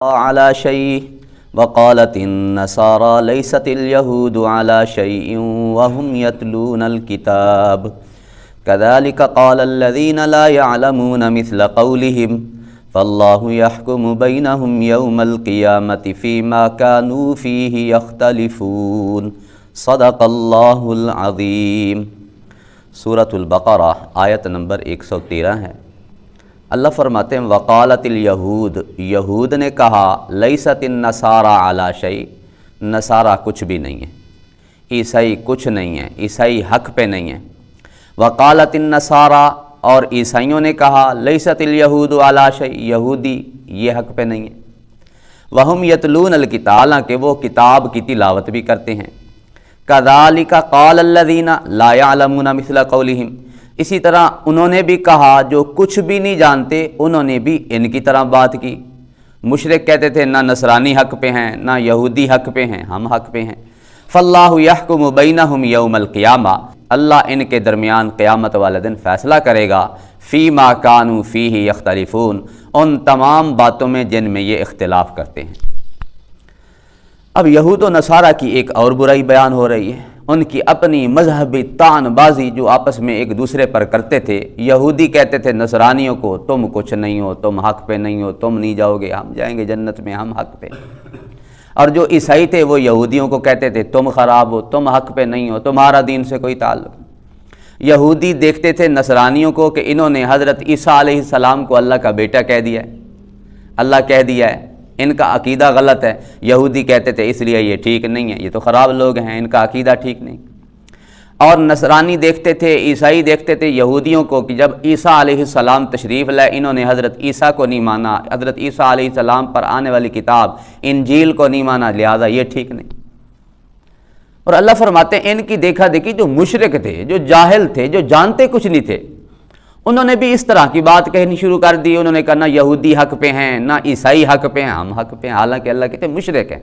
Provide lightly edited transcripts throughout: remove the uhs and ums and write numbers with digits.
على شيء وقالت النصارى ليست اليهود على شيء وهم يتلون الكتاب كذلك قال الذين لا يعلمون مثل قولهم فالله يحكم بينهم يوم القيامة فيما كانوا فيه يختلفون صدق اللہ العظیم۔ سورۃ البقرہ آیت نمبر 113 ہے۔ اللہ فرماتے ہیں وقالت الیہود، یہود نے کہا لیست النصارى علی شیء، نصارہ کچھ بھی نہیں ہے، عیسائی کچھ نہیں ہے، عیسائی حق پہ نہیں ہے۔ وقالت النصارى، اور عیسائیوں نے کہا لیست الیہود علی شیء، یہودی یہ حق پہ نہیں ہے۔ وہم یتلون الکتاب، حالانکہ وہ کتاب کی تلاوت بھی کرتے ہیں۔ کذالک قال الذین لا یعلمون مثل قولہم، اسی طرح انہوں نے بھی کہا جو کچھ بھی نہیں جانتے، انہوں نے بھی ان کی طرح بات کی۔ مشرک کہتے تھے نہ نصرانی حق پہ ہیں نہ یہودی حق پہ ہیں، ہم حق پہ ہیں۔ فاللہ یحکم بینہم یوم القیامہ، اللہ ان کے درمیان قیامت والے دن فیصلہ کرے گا۔ فیما کانوا فیہ یختلفون، ان تمام باتوں میں جن میں یہ اختلاف کرتے ہیں۔ اب یہود و نصارہ کی ایک اور برائی بیان ہو رہی ہے، ان کی اپنی مذہبی طعن بازی جو آپس میں ایک دوسرے پر کرتے تھے۔ یہودی کہتے تھے نصرانیوں کو تم کچھ نہیں ہو، تم حق پہ نہیں ہو، تم نہیں جاؤ گے، ہم جائیں گے جنت میں، ہم حق پہ۔ اور جو عیسائی تھے وہ یہودیوں کو کہتے تھے تم خراب ہو، تم حق پہ نہیں ہو، تمہارا دین سے کوئی تعلق نہیں۔ یہودی دیکھتے تھے نصرانیوں کو کہ انہوں نے حضرت عیسیٰ علیہ السلام کو اللہ کا بیٹا کہہ دیا ہے، اللہ کہہ دیا ہے، ان کا عقیدہ غلط ہے۔ یہودی کہتے تھے اس لیے یہ ٹھیک نہیں ہے، یہ تو خراب لوگ ہیں، ان کا عقیدہ ٹھیک نہیں۔ اور نصرانی دیکھتے تھے، عیسائی دیکھتے تھے یہودیوں کو کہ جب عیسیٰ علیہ السلام تشریف لائے، انہوں نے حضرت عیسیٰ کو نہیں مانا، حضرت عیسیٰ علیہ السلام پر آنے والی کتاب انجیل کو نہیں مانا، لہذا یہ ٹھیک نہیں۔ اور اللہ فرماتے ہیں ان کی دیکھا دیکھی جو مشرک تھے، جو جاہل تھے، جو جانتے کچھ نہیں تھے، انہوں نے بھی اس طرح کی بات کہنی شروع کر دی۔ انہوں نے کہا نہ یہودی حق پہ ہیں نہ عیسائی حق پہ ہیں، ہم حق پہ ہیں، حالانکہ اللہ کہتے ہیں مشرک ہیں۔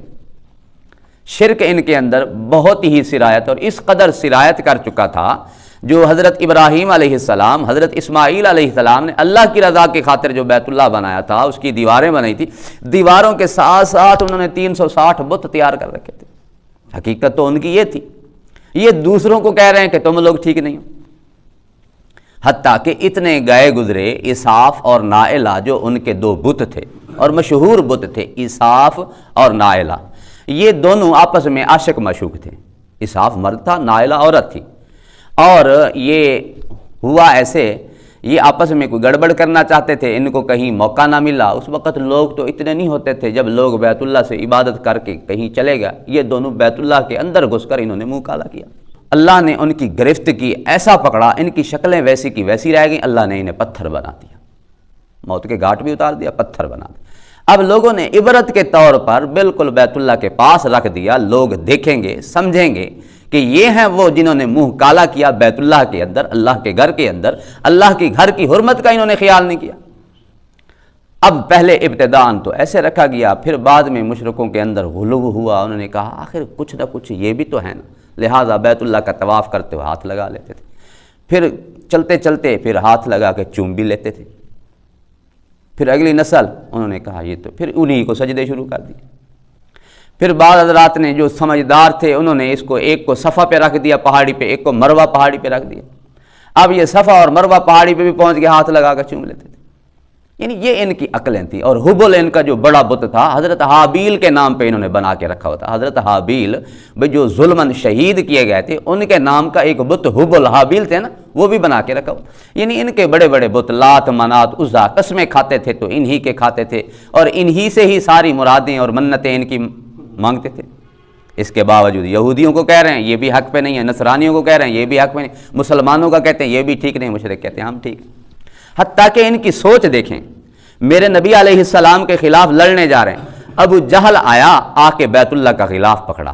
شرک ان کے اندر بہت ہی سرایت، اور اس قدر سرایت کر چکا تھا جو حضرت ابراہیم علیہ السلام، حضرت اسماعیل علیہ السلام نے اللہ کی رضا کی خاطر جو بیت اللہ بنایا تھا، اس کی دیواریں بنائی تھی، دیواروں کے ساتھ ساتھ انہوں نے 360 بت تیار کر رکھے تھے۔ حقیقت تو ان کی یہ تھی، یہ دوسروں کو کہہ رہے ہیں کہ تم لوگ ٹھیک نہیں ہو۔ حتیٰ کہ اتنے گئے گزرے اساف اور نائلہ جو ان کے دو بت تھے اور مشہور بت تھے، اساف اور نائلہ، یہ دونوں آپس میں عاشق معشوق تھے۔ اساف مرد تھا، نائلہ عورت تھی، اور یہ ہوا ایسے، یہ آپس میں کوئی گڑبڑ کرنا چاہتے تھے، ان کو کہیں موقع نہ ملا۔ اس وقت لوگ تو اتنے نہیں ہوتے تھے، جب لوگ بیت اللہ سے عبادت کر کے کہیں چلے گئے، یہ دونوں بیت اللہ کے اندر گھس کر انہوں نے منہ کالا کیا۔ اللہ نے ان کی گرفت کی، ایسا پکڑا، ان کی شکلیں ویسی کی ویسی رہ گئیں، اللہ نے انہیں پتھر بنا دیا، موت کے گھاٹ بھی اتار دیا، پتھر بنا دیا۔ اب لوگوں نے عبرت کے طور پر بالکل بیت اللہ کے پاس رکھ دیا، لوگ دیکھیں گے، سمجھیں گے کہ یہ ہیں وہ جنہوں نے منہ کالا کیا بیت اللہ کے اندر، اللہ کے گھر کے اندر، اللہ کے گھر کی حرمت کا انہوں نے خیال نہیں کیا۔ اب پہلے ابتداءً تو ایسے رکھا گیا، پھر بعد میں مشرکوں کے اندر غلو ہوا، انہوں نے کہا آخر کچھ نہ کچھ یہ بھی تو ہے نا، لہٰذا بیت اللہ کا طواف کرتے ہوئے ہاتھ لگا لیتے تھے، پھر چلتے چلتے پھر ہاتھ لگا کے چوم بھی لیتے تھے۔ پھر اگلی نسل انہوں نے کہا یہ تو، پھر انہی کو سجدے شروع کر دیے۔ پھر بعض حضرات نے جو سمجھدار تھے انہوں نے اس کو ایک کو صفا پہ رکھ دیا پہاڑی پہ، ایک کو مروہ پہاڑی پہ رکھ دیا۔ اب یہ صفا اور مروہ پہاڑی پہ بھی پہنچ کے ہاتھ لگا کر چوم لیتے تھے۔ یعنی یہ ان کی عقلیں تھیں۔ اور حبل ان کا جو بڑا بت تھا، حضرت حابیل کے نام پہ انہوں نے بنا کے رکھا ہوتا۔ حضرت حابیل جو ظلماً شہید کیے گئے تھے، ان کے نام کا ایک بت حبل، حابیل تھے نا، وہ بھی بنا کے رکھا ہوتا۔ یعنی ان کے بڑے بڑے بت لات، منات، عزا، قسمیں کھاتے تھے تو انہی کے کھاتے تھے، اور انہی سے ہی ساری مرادیں اور منتیں ان کی مانگتے تھے۔ اس کے باوجود یہودیوں کو کہہ رہے ہیں یہ بھی حق پہ نہیں ہے، نصرانیوں کو کہہ رہے ہیں یہ بھی حق پہ نہیں، مسلمانوں کا کہتے ہیں یہ بھی ٹھیک نہیں، مشرک کہتے ہیں ہم ٹھیک۔ حتیٰ کہ ان کی سوچ دیکھیں، میرے نبی علیہ السلام کے خلاف لڑنے جا رہے ہیں، ابو جہل آیا، آ کے بیت اللہ کا غلاف پکڑا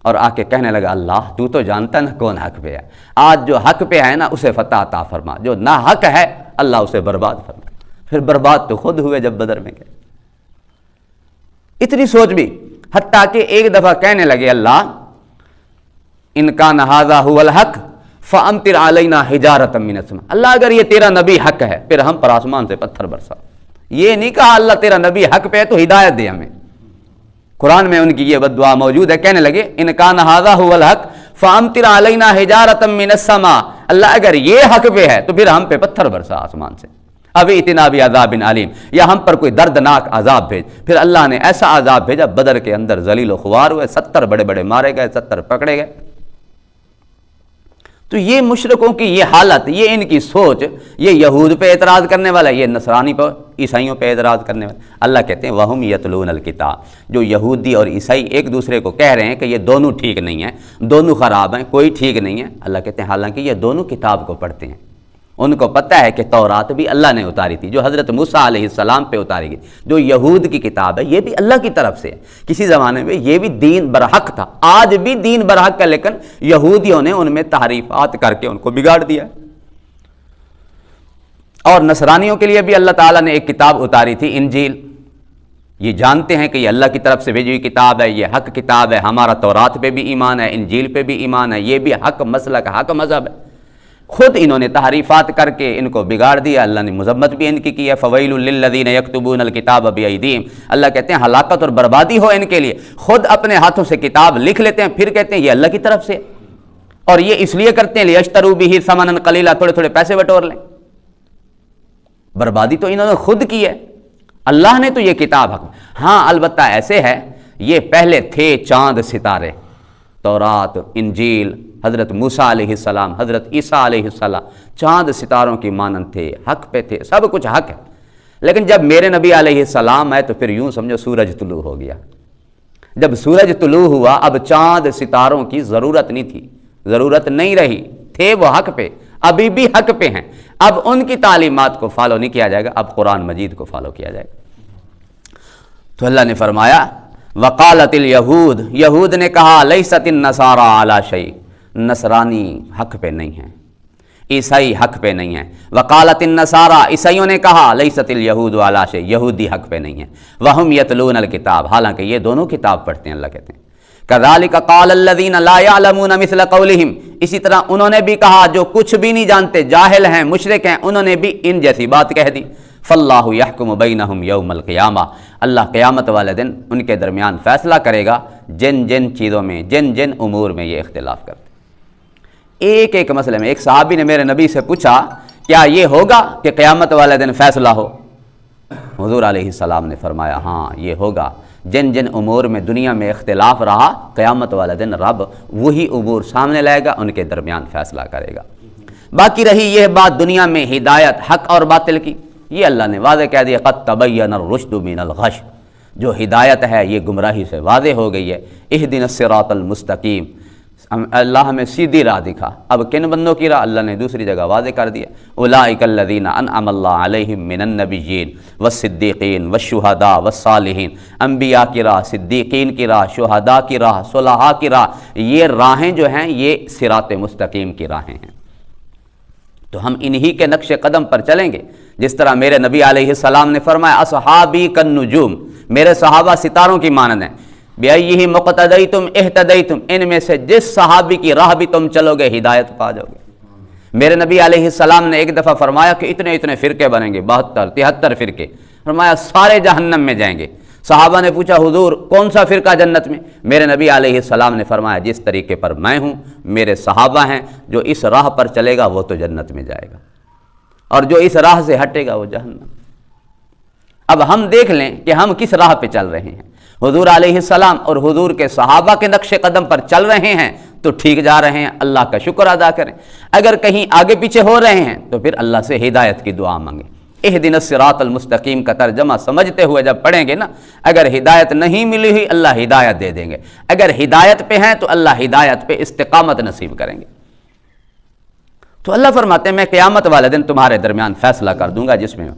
اور آ کے کہنے لگا اللہ تو تو جانتا نا کون حق پہ ہے، آج جو حق پہ ہے نا اسے فتح عطا فرما، جو نہ حق ہے اللہ اسے برباد فرما۔ پھر برباد تو خود ہوئے جب بدر میں گئے۔ اتنی سوچ بھی، حتیٰ کہ ایک دفعہ کہنے لگے اللہ ان کان ھذا ھو الحق فامطر علینا حجارۃ من السماء، اللہ اگر یہ تیرا نبی حق ہے پھر ہم پر آسمان سے پتھر برسا۔ یہ نہیں کہا اللہ تیرا نبی حق پہ ہے تو ہدایت دے ہمیں۔ قرآن میں ان کی یہ بد دعا موجود ہے، کہنے لگے ان کان ھذا ھو الحق فامطر علینا حجارۃ من السماء، اللہ اگر یہ حق پہ ہے تو پھر ہم پہ پتھر برسا آسمان سے، اب اتنا بعذاب علیم، یا ہم پر کوئی دردناک عذاب بھیج۔ پھر اللہ نے ایسا عذاب بھیجا، بدر کے اندر ذلیل و خوار ہوئے، 70 بڑے بڑے مارے گئے، 70 پکڑے گئے۔ تو یہ مشرکوں کی یہ حالت، یہ ان کی سوچ، یہ یہود پہ اعتراض کرنے والا، یہ نصرانی پہ عیسائیوں پہ اعتراض کرنے والا۔ اللہ کہتے ہیں وَهُمْ يَتْلُونَ الْكِتَابَ، جو یہودی اور عیسائی ایک دوسرے کو کہہ رہے ہیں کہ یہ دونوں ٹھیک نہیں ہیں، دونوں خراب ہیں، کوئی ٹھیک نہیں ہے، اللہ کہتے ہیں حالانکہ یہ دونوں کتاب کو پڑھتے ہیں، ان کو پتہ ہے کہ تورات بھی اللہ نے اتاری تھی جو حضرت موسیٰ علیہ السلام پہ اتاری گئی، جو یہود کی کتاب ہے یہ بھی اللہ کی طرف سے ہے۔ کسی زمانے میں یہ بھی دین برحق تھا، آج بھی دین برحق ہے، لیکن یہودیوں نے ان میں تحریفات کر کے ان کو بگاڑ دیا ہے۔ اور نصرانیوں کے لیے بھی اللہ تعالیٰ نے ایک کتاب اتاری تھی، انجیل، یہ جانتے ہیں کہ یہ اللہ کی طرف سے بھیجی ہوئی کتاب ہے، یہ حق کتاب ہے، ہمارا تورات پہ بھی ایمان ہے، انجیل پہ بھی ایمان ہے، یہ بھی حق مسلک، حق مذہب ہے۔ خود انہوں نے تحریفات کر کے ان کو بگاڑ دیا، اللہ نے مذمت بھی ان کی ہے، فویل للذین یکتبون الکتاب بایدیہم، اللہ کہتے ہیں ہلاکت اور بربادی ہو ان کے لیے، خود اپنے ہاتھوں سے کتاب لکھ لیتے ہیں، پھر کہتے ہیں یہ اللہ کی طرف سے، اور یہ اس لیے کرتے ہیں لیشتروا بہ ثمنا قلیلا، تھوڑے تھوڑے پیسے بٹور لیں۔ بربادی تو انہوں نے خود کی ہے، اللہ نے تو یہ کتاب حق۔ ہاں البتہ ایسے ہے، یہ پہلے تھے چاند ستارے، تورات، انجیل، حضرت موسیٰ علیہ السلام، حضرت عیسیٰ علیہ السلام، چاند ستاروں کی مانند تھے، حق پہ تھے، سب کچھ حق ہے۔ لیکن جب میرے نبی علیہ السلام آئے تو پھر یوں سمجھو سورج طلوع ہو گیا۔ جب سورج طلوع ہوا اب چاند ستاروں کی ضرورت نہیں تھی، ضرورت نہیں رہی، تھے وہ حق پہ، ابھی بھی حق پہ ہیں، اب ان کی تعلیمات کو فالو نہیں کیا جائے گا، اب قرآن مجید کو فالو کیا جائے گا۔ تو اللہ نے فرمایا وقالت الیہود، یہود نے کہا لیست النصارى علی شیء، نصرانی حق پہ نہیں ہیں، عیسائی حق پہ نہیں ہیں۔ وقالت النصارى، عیسائیوں نے کہا لیست الیہود علی شیء، یہودی حق پہ نہیں ہیں۔ وہم یتلون الکتاب، حالانکہ یہ دونوں کتاب پڑھتے ہیں، اللہ کہتے ہیں کذالک قال الذین لا یعلمون مثل قولہم، اسی طرح انہوں نے بھی کہا جو کچھ بھی نہیں جانتے، جاہل ہیں، مشرک ہیں، انہوں نے بھی ان جیسی بات کہہ دی۔ فاللہ یحکم بینہم یوم القیامہ، اللہ قیامت والے دن ان کے درمیان فیصلہ کرے گا جن جن چیزوں میں، جن جن امور میں یہ اختلاف کرتے۔ ایک ایک مسئلے میں، ایک صحابی نے میرے نبی سے پوچھا کیا یہ ہوگا کہ قیامت والے دن فیصلہ ہو؟ حضور علیہ السلام نے فرمایا ہاں یہ ہوگا، جن جن امور میں دنیا میں اختلاف رہا، قیامت والا دن رب وہی امور سامنے لائے گا، ان کے درمیان فیصلہ کرے گا۔ باقی رہی یہ بات دنیا میں ہدایت حق اور باطل کی، یہ اللہ نے واضح کہہ دیا قد تبین الرشد من الغش، جو ہدایت ہے یہ گمراہی سے واضح ہو گئی ہے۔ اہدنا الصراط المستقیم، اللہ ہمیں سیدھی راہ دکھا۔ اب کن بندوں کی راہ؟ اللہ نے دوسری جگہ واضح کر دیا، اولئک الذین انعم اللہ علیہم من النبیین والصدیقین والشہداء والصالحین، انبیاء کی راہ، صدیقین کی راہ، شہداء کی راہ، صلحاء کی راہ، یہ راہیں جو ہیں یہ صراط مستقیم کی راہیں ہیں۔ تو ہم انہی کے نقش قدم پر چلیں گے، جس طرح میرے نبی علیہ السلام نے فرمایا اصحابی کالنجوم، میرے صحابہ ستاروں کی مانند ہیں، بِأَيِّهِ مُقْتَدَيْتُمْ اِهْتَدَيْتُمْ، ان میں سے جس صحابی کی راہ بھی تم چلو گے ہدایت پا جاؤ گے۔ میرے نبی علیہ السلام نے ایک دفعہ فرمایا کہ اتنے اتنے فرقے بنیں گے، 72 73 فرقے، فرمایا سارے جہنم میں جائیں گے۔ صحابہ نے پوچھا حضور کون سا فرقہ جنت میں؟ میرے نبی علیہ السلام نے فرمایا جس طریقے پر میں ہوں، میرے صحابہ ہیں، جو اس راہ پر چلے گا وہ تو جنت میں جائے گا، اور جو اس راہ سے ہٹے گا وہ جہنم۔ اب ہم دیکھ لیں کہ ہم کس راہ پہ چل رہے ہیں۔ حضور علیہ السلام اور حضور کے صحابہ کے نقش قدم پر چل رہے ہیں تو ٹھیک جا رہے ہیں، اللہ کا شکر ادا کریں۔ اگر کہیں آگے پیچھے ہو رہے ہیں تو پھر اللہ سے ہدایت کی دعا مانگیں۔ اہدنا الصراط المستقیم کا ترجمہ سمجھتے ہوئے جب پڑھیں گے نا، اگر ہدایت نہیں ملی ہوئی اللہ ہدایت دے دیں گے، اگر ہدایت پہ ہیں تو اللہ ہدایت پہ استقامت نصیب کریں گے۔ تو اللہ فرماتے ہیں میں قیامت والے دن تمہارے درمیان فیصلہ کر دوں گا جس میں۔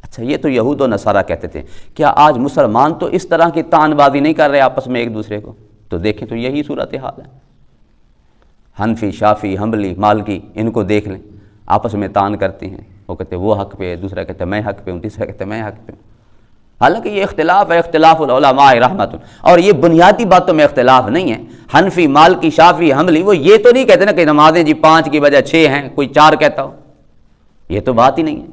اچھا یہ تو یہود و نصارہ کہتے تھے، کیا آج مسلمان تو اس طرح کی تان بازی نہیں کر رہے آپس میں ایک دوسرے کو؟ تو دیکھیں تو یہی صورتحال ہے۔ حنفی، شافی، حنبلی، مالکی، ان کو دیکھ لیں، آپس میں تان کرتے ہیں، وہ کہتے ہیں وہ حق پہ ہے، دوسرا کہتے ہیں میں حق پہ ہوں، تیسرا کہتے ہیں میں حق پہ ہوں۔ حالانکہ یہ اختلاف ہے، اختلاف العلماء رحمت، اور یہ بنیادی باتوں میں اختلاف نہیں ہے۔ حنفی، مالکی، شافی، حنبلی وہ یہ تو نہیں کہتے نا کہ نمازیں جی 5 کی بجائے 6 ہیں، کوئی 4 کہتا ہو، یہ تو بات ہی نہیں ہے۔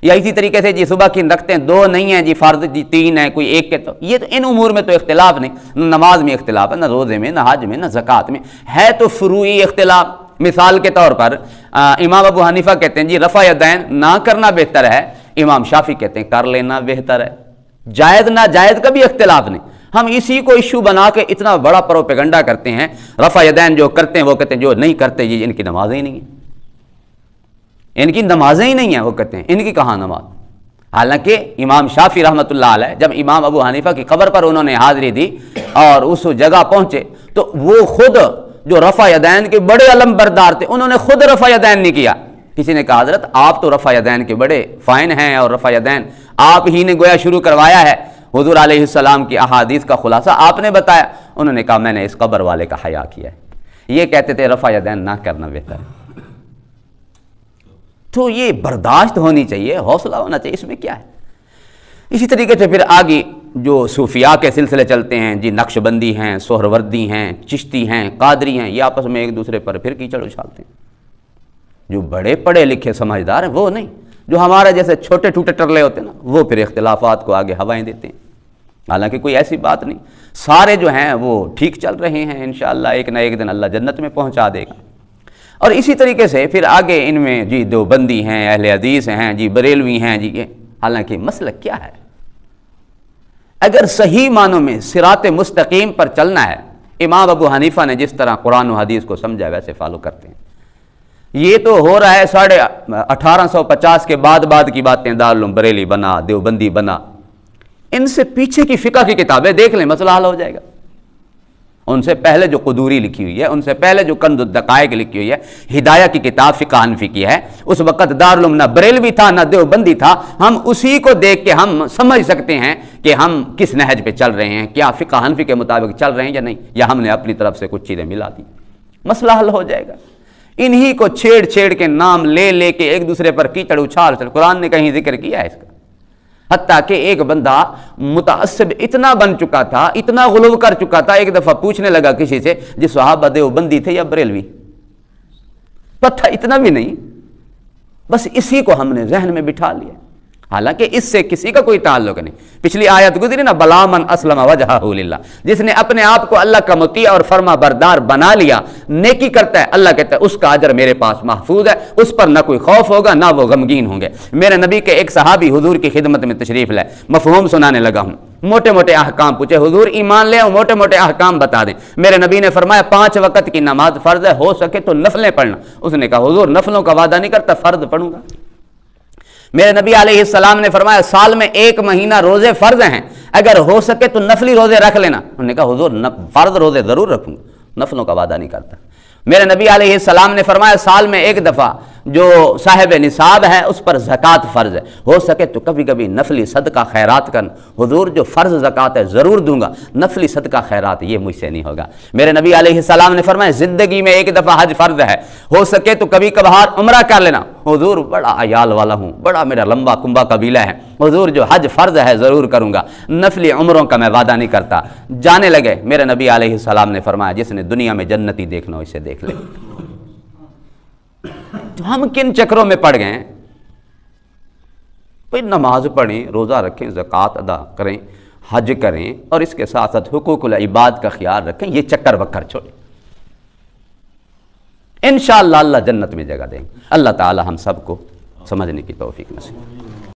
یا اسی طریقے سے جی صبح کی رکھتے ہیں 2 نہیں ہیں جی فرض، جی 3 ہیں کوئی ایک کے، تو یہ تو ان امور میں تو اختلاف نہیں، نہ نماز میں اختلاف ہے، نہ روزے میں، نہ حج میں، نہ زکوٰۃ میں، ہے تو فروعی اختلاف۔ مثال کے طور پر امام ابو حنیفہ کہتے ہیں جی رفع یدین نہ کرنا بہتر ہے، امام شافعی کہتے ہیں کر لینا بہتر ہے۔ جائز ناجائز کا بھی اختلاف نہیں، ہم اسی کو ایشو بنا کے اتنا بڑا پروپیگنڈا کرتے ہیں۔ رفع یدین جو کرتے ہیں وہ کہتے ہیں جو نہیں کرتے جی ان کی نمازیں ہی نہیں ہیں، ان کی نمازیں ہی نہیں ہیں، وہ کہتے ہیں ان کی کہاں نماز۔ حالانکہ امام شافعی رحمۃ اللہ علیہ جب امام ابو حنیفہ کی قبر پر انہوں نے حاضری دی اور اس جگہ پہنچے تو وہ خود جو رفع یدین کے بڑے علم بردار تھے انہوں نے خود رفع یدین نہیں کیا۔ کسی نے کہا حضرت آپ تو رفع یدین کے بڑے فائن ہیں اور رفع یدین آپ ہی نے گویا شروع کروایا ہے، حضور علیہ السلام کی احادیث کا خلاصہ آپ نے بتایا۔ انہوں نے کہا میں نے اس قبر والے کا حیا کیا ہے، یہ کہتے تھے رفع یدین نہ کرنا بہتر ہے۔ تو یہ برداشت ہونی چاہیے، حوصلہ ہونا چاہیے، اس میں کیا ہے۔ اسی طریقے سے پھر آگے جو صوفیاء کے سلسلے چلتے ہیں جی، نقش بندی ہیں، سہروردی ہیں، چشتی ہیں، قادری ہیں، یہ آپس میں ایک دوسرے پر پھر کیچڑ اچھالتے ہیں۔ جو بڑے پڑھے لکھے سمجھدار ہیں وہ نہیں، جو ہمارے جیسے چھوٹے ٹوٹے ٹرلے ہوتے ہیں نا وہ پھر اختلافات کو آگے ہوائیں دیتے ہیں۔ حالانکہ کوئی ایسی بات نہیں، سارے جو ہیں وہ ٹھیک چل رہے ہیں، انشاءاللہ ایک نہ ایک دن اللہ جنت میں پہنچا دے گا۔ اور اسی طریقے سے پھر آگے ان میں جی دیوبندی ہیں، اہل حدیث ہیں جی، بریلوی ہیں جی، حالانکہ مسلک کیا ہے؟ اگر صحیح معنوں میں صراط مستقیم پر چلنا ہے، امام ابو حنیفہ نے جس طرح قرآن و حدیث کو سمجھا ویسے فالو کرتے ہیں۔ یہ تو ہو رہا ہے 1850 کے بعد کی باتیں، دارالعلوم بریلی بنا، دیوبندی بنا، ان سے پیچھے کی فقہ کی کتابیں دیکھ لیں، مسئلہ حل ہو جائے گا۔ ان سے پہلے جو قدوری لکھی ہوئی ہے، ان سے پہلے جو کنز الدقائق لکھی ہوئی ہے، ہدایہ کی کتاب فقہ حنفی کی ہے، اس وقت دارالعلوم نہ بریلوی تھا نہ دیوبندی تھا، ہم اسی کو دیکھ کے ہم سمجھ سکتے ہیں کہ ہم کس نہج پہ چل رہے ہیں، کیا فقہ حنفی کے مطابق چل رہے ہیں یا نہیں، یا ہم نے اپنی طرف سے کچھ چیزیں ملا دی، مسئلہ حل ہو جائے گا۔ انہی کو چھیڑ کے نام لے کے ایک دوسرے پر کیچڑ اچھال، قرآن نے کہیں ذکر کیا ہے اس کا؟ حتیٰ کہ ایک بندہ متعصب اتنا بن چکا تھا، اتنا غلو کر چکا تھا، ایک دفعہ پوچھنے لگا کسی سے جی صحابہ دیوبندی تھے یا بریلوی؟ پتہ اتنا بھی نہیں، بس اسی کو ہم نے ذہن میں بٹھا لیا، حالانکہ اس سے کسی کا کوئی تعلق نہیں۔ پچھلی آیت گزری نا، بلا من اسلم وجہہ للہ، جس نے اپنے آپ کو اللہ کا مطیع اور فرما بردار بنا لیا، نیکی کرتا ہے، اللہ کہتا ہے اس کا اجر میرے پاس محفوظ ہے، اس پر نہ کوئی خوف ہوگا نہ وہ غمگین ہوں گے۔ میرے نبی کے ایک صحابی حضور کی خدمت میں تشریف لائے، مفہوم سنانے لگا ہوں، موٹے موٹے احکام پوچھے، حضور ایمان لے آؤ، موٹے موٹے احکام بتا دیں۔ میرے نبی نے فرمایا 5 وقت کی نماز فرض ہے، ہو سکے تو نفلیں پڑھنا۔ اس نے کہا حضور نفلوں کا وعدہ نہیں کرتا، فرض پڑھوں گا۔ میرے نبی علیہ السلام نے فرمایا سال میں 1 مہینہ روزے فرض ہیں، اگر ہو سکے تو نفلی روزے رکھ لینا۔ انہوں نے کہا حضور فرض روزے ضرور رکھوں گا، نفلوں کا وعدہ نہیں کرتا۔ میرے نبی علیہ السلام نے فرمایا سال میں 1 دفعہ جو صاحب نصاب ہے اس پر زکوٰۃ فرض ہے، ہو سکے تو کبھی کبھی نفلی صدقہ خیرات کرنا۔ حضور جو فرض زکوٰۃ ہے ضرور دوں گا، نفلی صدقہ خیرات یہ مجھ سے نہیں ہوگا۔ میرے نبی علیہ السلام نے فرمایا زندگی میں 1 دفعہ حج فرض ہے، ہو سکے تو کبھی کبھار عمرہ کر لینا۔ حضور بڑا عیال والا ہوں، بڑا میرا لمبا کنبا قبیلہ ہے، حضور جو حج فرض ہے ضرور کروں گا، نفلی عمروں کا میں وعدہ نہیں کرتا۔ جانے لگے، میرے نبی علیہ السلام نے فرمایا جس نے دنیا میں جنتی دیکھنا ہو اسے دیکھ لے۔ تو ہم کن چکروں میں پڑ گئے ہیں؟ بھئی نماز پڑھیں، روزہ رکھیں، زکوٰۃ ادا کریں، حج کریں، اور اس کے ساتھ ساتھ حقوق العباد کا خیال رکھیں، یہ چکر بکر چھوڑیں، انشاءاللہ اللہ جنت میں جگہ دیں گے۔ اللہ تعالی ہم سب کو سمجھنے کی توفیق نصیب